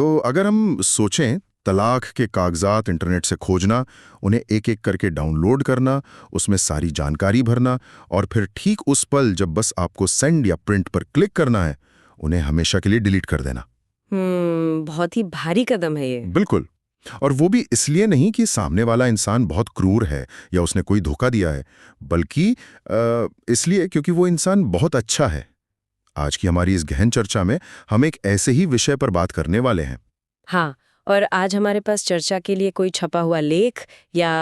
तो अगर हम सोचें, तलाक के कागजात इंटरनेट से खोजना, उन्हें एक एक करके डाउनलोड करना, उसमें सारी जानकारी भरना और फिर ठीक उस पल जब बस आपको सेंड या प्रिंट पर क्लिक करना है, उन्हें हमेशा के लिए डिलीट कर देना। बहुत ही भारी कदम है ये। बिल्कुल। और वो भी इसलिए नहीं कि सामने वाला इंसान बहुत क्रूर है या उसने कोई धोखा दिया है, बल्कि इसलिए क्योंकि वो इंसान बहुत अच्छा है। आज की हमारी इस गहन चर्चा में हम एक ऐसे ही विषय पर बात करने वाले हैं। हाँ, और आज हमारे पास चर्चा के लिए कोई छपा हुआ लेख या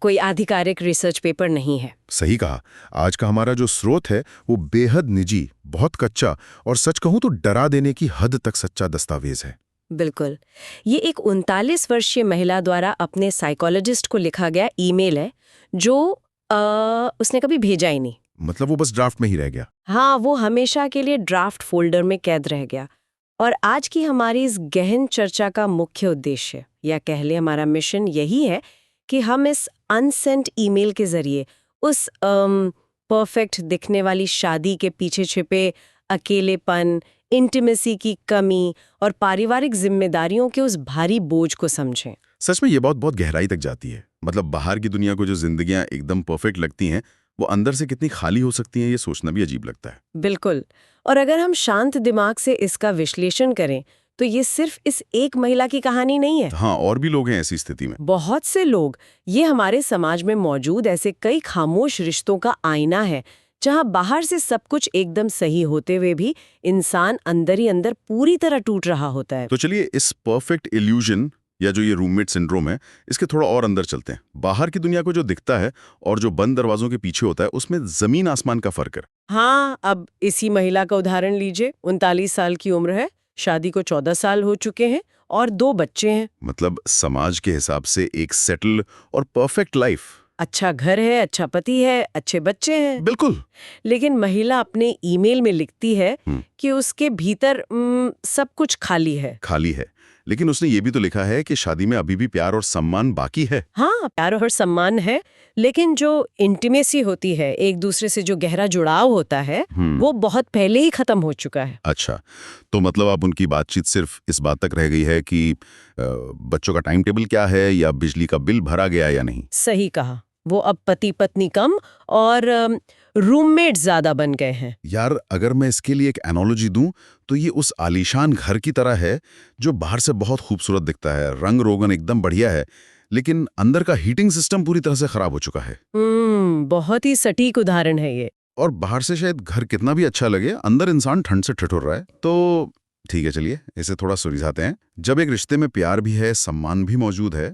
कोई आधिकारिक रिसर्च पेपर नहीं है। सही कहा। आज का हमारा जो स्रोत है वो बेहद निजी, बहुत कच्चा और सच कहूं तो डरा देने की हद तक सच्चा दस्तावेज है। बिल्कुल। ये एक 39 वर्षीय महिला द्वारा अपने साइकोलॉजिस्ट को लिखा गया ईमेल है, जो उसने कभी भेजा ही नहीं। मतलब वो बस ड्राफ्ट में ही रह गया। हाँ, वो हमेशा के लिए ड्राफ्ट फोल्डर में कैद रह गया। और आज की हमारी इस गहन चर्चा का मुख्य उद्देश्य, या कह ले हमारा मिशन, यही है कि हम इस अनसेंट ईमेल के जरिए उस परफेक्ट दिखने वाली शादी के पीछे छिपे अकेलेपन, इंटीमेसी की कमी और पारिवारिक जिम्मेदारियों के उस भारी बोझ को समझें। सच में ये बहुत बहुत गहराई तक जाती है। मतलब बाहर की दुनिया को जो जिंदगियां एकदम परफेक्ट लगती हैं, वो अंदर से कितनी खाली हो सकती हैं, ये सोचना भी अजीब लगता है। बिल्कुल। और अगर हम शांत दिमाग से इसका विश्लेषण करें तो ये सिर्फ इस एक महिला की कहानी नहीं है। हाँ, और भी लोग हैं ऐसी स्थिति में। बहुत से लोग। ये हमारे समाज में मौजूद ऐसे कई खामोश रिश्तों का आईना है, जहां बाहर से सब कुछ एकदम सही होते हुए भी इंसान अंदर ही अंदर पूरी तरह टूट रहा होता है। तो चलिए इस परफेक्ट इल्यूजन या जो ये रूममेट सिंड्रोम है, इसके थोड़ा और अंदर चलते हैं। बाहर की दुनिया को जो दिखता है और जो बंद दरवाजों के पीछे होता है, उसमें जमीन आसमान का फर्क है। हाँ, अब इसी महिला का उदाहरण लीजिए। 39 साल की उम्र है, शादी को 14 साल हो चुके हैं और 2 बच्चे हैं। मतलब समाज के हिसाब से एक सेटल और परफेक्ट लाइफ। अच्छा घर है, अच्छा पति है, अच्छे बच्चे हैं। बिल्कुल। लेकिन महिला अपने ईमेल में लिखती है कि उसके भीतर सब कुछ खाली है। खाली है, लेकिन उसने ये भी तो लिखा है कि शादी में अभी भी प्यार और सम्मान बाकी है। हाँ, प्यार और सम्मान है, लेकिन जो इंटीमेसी होती है, एक दूसरे से जो गहरा जुड़ाव होता है, वो बहुत पहले ही खत्म हो चुका है। अच्छा, तो मतलब अब उनकी बातचीत सिर्फ इस बात तक रह गई है कि बच्चों का टाइम टेबल क्या है या बिजली का बिल भरा गया या नहीं। सही कहा। वो अब पति पत्नी कम और रूममेट ज्यादा बन गए हैं। यार, अगर मैं इसके लिए एक एनालॉजी दूं तो ये उस आलीशान घर की तरह है जो बाहर से बहुत खूबसूरत दिखता है, रंग रोगन एकदम बढ़िया है, लेकिन अंदर का हीटिंग सिस्टम पूरी तरह से खराब हो चुका है। बहुत ही सटीक उदाहरण है ये। और बाहर से शायद घर कितना भी अच्छा लगे, अंदर इंसान ठंड से ठिठुर रहा है। तो ठीक है, चलिए इसे थोड़ा सुलझाते हैं। जब एक रिश्ते में प्यार भी है, सम्मान भी मौजूद है,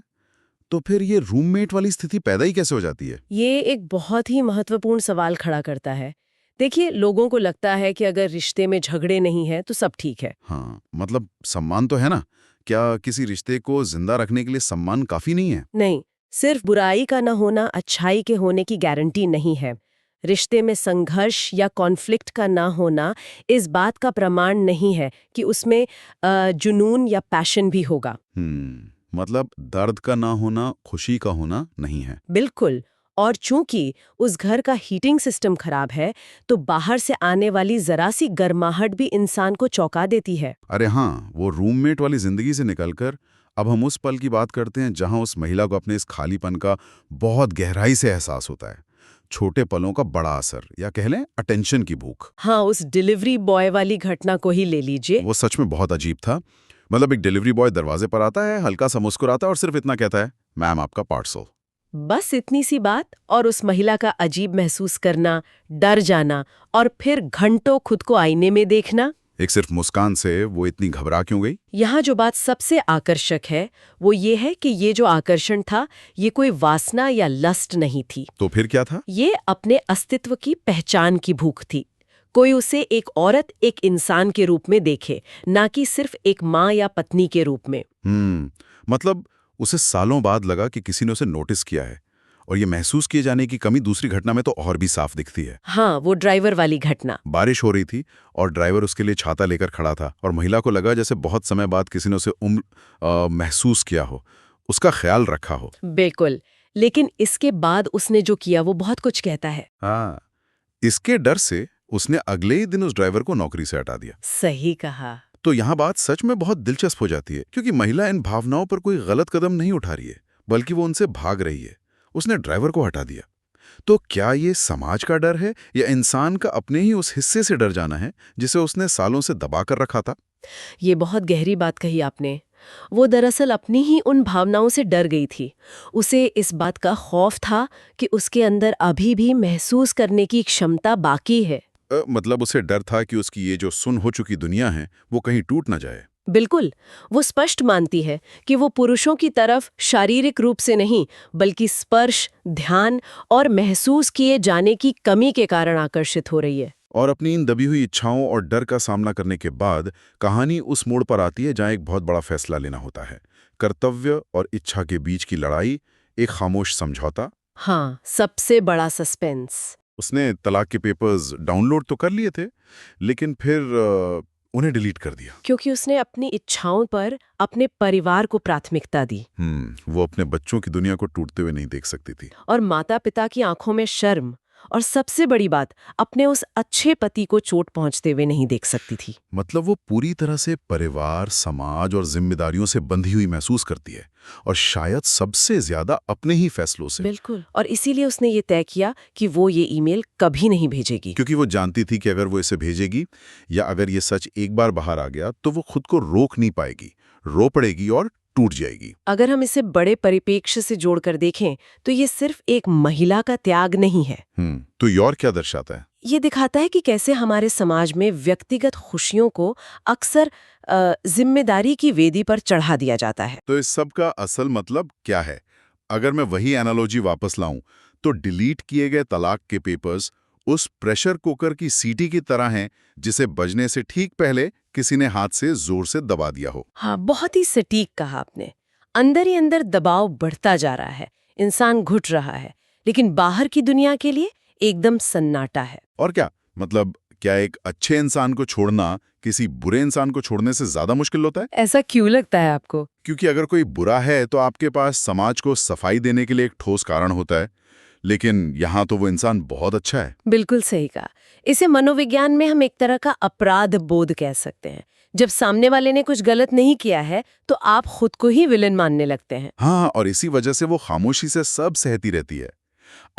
तो फिर ये रूममेट वाली स्थिति पैदा ही कैसे हो जाती है? ये एक बहुत ही महत्वपूर्ण सवाल खड़ा करता है। देखिए, लोगों को लगता है कि अगर रिश्ते में झगड़े नहीं है तो सब ठीक है। हाँ, मतलब सम्मान तो है ना। क्या किसी रिश्ते को जिंदा रखने के लिए सम्मान काफी नहीं है? नहीं, सिर्फ बुराई का न होना अच्छाई के होने की गारंटी नहीं है। रिश्ते में संघर्ष या कॉन्फ्लिक्ट का ना होना इस बात का प्रमाण नहीं है कि उसमें जुनून या पैशन भी होगा। मतलब दर्द का ना होना खुशी का होना नहीं है। बिल्कुल। और चूंकि उस घर का हीटिंग सिस्टम खराब है, तो बाहर से आने वाली जरा सी गर्माहट भी इंसान को चौंका देती है। अरे हाँ, वो रूममेट वाली जिंदगी से निकलकर अब हम उस पल की बात करते हैं जहां उस महिला को अपने इस खालीपन का बहुत गहराई से एहसास होता है। छोटे पलों का बड़ा असर, या कह लें अटेंशन की भूख। हाँ, उस डिलीवरी बॉय वाली घटना को ही ले लीजिए। वो सच में बहुत अजीब था। मतलब एक डिलीवरी बॉय दरवाजे पर आता है, हल्का सा मुस्कुराता है और सिर्फ इतना कहता है, मैम आपका पार्सल। बस इतनी सी बात, और उस महिला का अजीब महसूस करना, डर जाना और फिर घंटों खुद को आईने में देखना। एक सिर्फ मुस्कान से वो इतनी घबरा क्यों गई? यहाँ जो बात सबसे आकर्षक है वो ये है कि ये जो आकर्षण था, ये कोई वासना या लस्ट नहीं थी। तो फिर क्या था? ये अपने अस्तित्व की पहचान की भूख थी। कोई उसे एक औरत, एक इंसान के रूप में देखे, ना कि सिर्फ एक माँ या पत्नी के रूप में। मतलब उसे सालों बाद लगा कि किसी ने उसे नोटिस किया है। और ये महसूस किए जाने की कमी दूसरी घटना में तो और भी साफ दिखती है। हाँ, वो ड्राइवर वाली घटना। बारिश हो रही थी और ड्राइवर उसके लिए छाता लेकर खड़ा था और महिला को लगा जैसे बहुत समय बाद किसी ने उसे महसूस किया हो, उसका ख्याल रखा हो। बिल्कुल। लेकिन इसके बाद उसने जो किया वो बहुत कुछ कहता है। हाँ, इसके डर से उसने अगले ही दिन उस ड्राइवर को नौकरी से हटा दिया। सही कहा। तो यहाँ बात सच में बहुत दिलचस्प हो जाती है, क्योंकि महिला इन भावनाओं पर कोई गलत कदम नहीं उठा रही है, बल्कि वो उनसे भाग रही है। उसने ड्राइवर को हटा दिया। तो क्या ये समाज का डर है या इंसान का अपने ही उस हिस्से से डर जाना है जिसे उसने सालों से दबा कर रखा था? ये बहुत गहरी बात कही आपने। वो दरअसल अपनी ही उन भावनाओं से डर गई थी। उसे इस बात का खौफ था कि उसके अंदर अभी भी महसूस करने की क्षमता बाकी है। मतलब उसे डर था कि उसकी ये जो सुन हो चुकी दुनिया है वो कहीं टूट ना जाए। बिल्कुल। वो स्पष्ट मानती है कि वो पुरुषों की तरफ शारीरिक रूप से नहीं, बल्कि स्पर्श, ध्यान और महसूस किए जाने की कमी के कारण आकर्षित हो रही है। और अपनी इन दबी हुई इच्छाओं और डर का सामना करने के बाद कहानी उस मोड़ पर आती है जहां एक बहुत बड़ा फैसला लेना होता है। कर्तव्य और इच्छा के बीच की लड़ाई, एक खामोश समझौता। हाँ, सबसे बड़ा सस्पेंस। उसने तलाक के पेपर्स डाउनलोड तो कर लिए थे, लेकिन फिर उन्हें डिलीट कर दिया। क्योंकि उसने अपनी इच्छाओं पर अपने परिवार को प्राथमिकता दी वो अपने बच्चों की दुनिया को टूटते हुए नहीं देख सकती थी। और माता-पिता की आंखों में शर्म, और सबसे बड़ी बात, अपने उस अच्छे पति को चोट पहुंचते हुए नहीं देख सकती थी। मतलब वो पूरी तरह से परिवार, समाज और जिम्मेदारियों से बंधी हुई महसूस करती है, और शायद सबसे ज्यादा अपने ही फैसलों से। बिल्कुल। और इसीलिए उसने ये तय किया कि वो ये ईमेल कभी नहीं भेजेगी। क्योंकि वो जानती थी कि अगर वो इसे भेजेगी या अगर ये सच एक बार बाहर आ गया तो वो खुद को रोक नहीं पाएगी, रो पड़ेगी और टूट जाएगी। अगर हम इसे बड़े परिप्रेक्ष्य से जोड़कर देखें तो ये सिर्फ एक महिला का त्याग नहीं है। तो ये और क्या दर्शाता है? ये दिखाता है कि कैसे हमारे समाज में व्यक्तिगत खुशियों को अक्सर जिम्मेदारी की वेदी पर चढ़ा दिया जाता है। तो इस सब का असल मतलब क्या है? अगर मैं वही एनालॉजी वापस लाऊं तो डिलीट किए गए तलाक के पेपर्स उस प्रेशर कुकर की सीटी की तरह हैं जिसे बजने से ठीक पहले किसी ने हाथ से जोर से दबा दिया हो। हाँ, बहुत ही सटीक कहा आपने। अंदर ही अंदर दबाव बढ़ता जा रहा है, इंसान घुट रहा है, लेकिन बाहर की दुनिया के लिए एकदम सन्नाटा है। और क्या मतलब, क्या एक अच्छे इंसान को छोड़ना किसी बुरे इंसान को छोड़ने से ज्यादा मुश्किल होता है? ऐसा क्यों लगता है आपको? क्योंकि अगर कोई बुरा है तो आपके पास समाज को सफाई देने के लिए एक ठोस कारण होता है, लेकिन यहाँ तो वो इंसान बहुत अच्छा है। बिल्कुल सही कहा। इसे मनोविज्ञान में हम एक तरह का अपराध बोध कह सकते हैं। जब सामने वाले ने कुछ गलत नहीं किया है तो आप खुद को ही विलेन मानने लगते हैं। हाँ, और इसी वजह से वो खामोशी से सब सहती रहती है।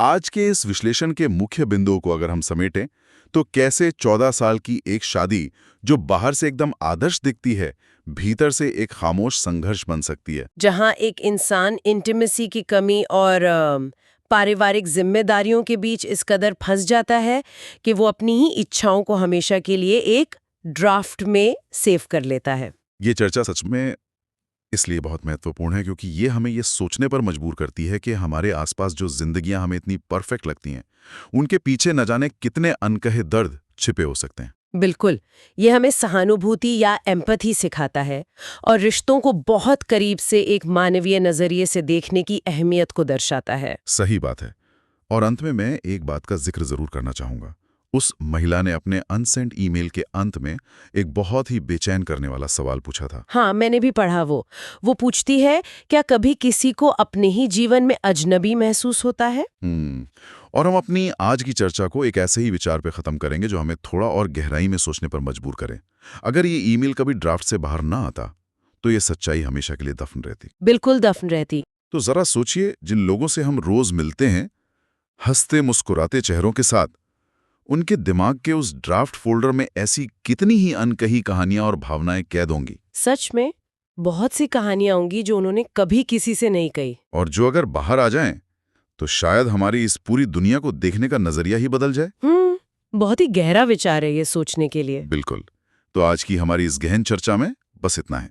आज के इस विश्लेषण के मुख्य बिंदुओं को अगर हम समेटें तो कैसे 14 साल की एक शादी जो बाहर से एकदम आदर्श दिखती है, भीतर से एक खामोश संघर्ष बन सकती है। जहां एक इंसान इंटीमेसी की कमी और पारिवारिक जिम्मेदारियों के बीच इस कदर फंस जाता है कि वो अपनी ही इच्छाओं को हमेशा के लिए एक ड्राफ्ट में सेव कर लेता है। ये चर्चा सच में इसलिए बहुत महत्वपूर्ण है क्योंकि ये हमें ये सोचने पर मजबूर करती है कि हमारे आसपास जो जिंदगियां हमें इतनी परफेक्ट लगती हैं, उनके पीछे न जाने कितने अनकहे दर्द छिपे हो सकते हैं। बिल्कुल। ये हमें सहानुभूति या एम्पैथी सिखाता है और रिश्तों को बहुत करीब से एक मानवीय नजरिए से देखने की अहमियत को दर्शाता है। सही बात है। और अंत में मैं एक बात का जिक्र जरूर करना चाहूंगा। उस महिला ने अपने अनसेंट ईमेल के अंत में एक बहुत ही बेचैन करने वाला सवाल पूछा था। हाँ, मैंने भी पढ़ा वो पूछती है, क्या कभी किसी को अपने ही जीवन में अजनबी महसूस होता है? और हम अपनी आज की चर्चा को एक ऐसे ही विचार पे खत्म करेंगे जो हमें थोड़ा और गहराई में सोचने पर मजबूर करे। अगर ये ईमेल कभी ड्राफ्ट से बाहर ना आता तो ये सच्चाई हमेशा के लिए दफन रहती। बिल्कुल दफन रहती। तो जरा सोचिए, जिन लोगों से हम रोज मिलते हैं, हंसते मुस्कुराते चेहरों के साथ, उनके दिमाग के उस ड्राफ्ट फोल्डर में ऐसी कितनी ही अनकही कहानियां और भावनाएं कैद होंगी। सच में बहुत सी कहानियां होंगी जो उन्होंने कभी किसी से नहीं कही, और जो अगर बाहर आ जाएं तो शायद हमारी इस पूरी दुनिया को देखने का नजरिया ही बदल जाए। बहुत ही गहरा विचार है ये सोचने के लिए। बिल्कुल। तो आज की हमारी इस गहन चर्चा में बस इतना है।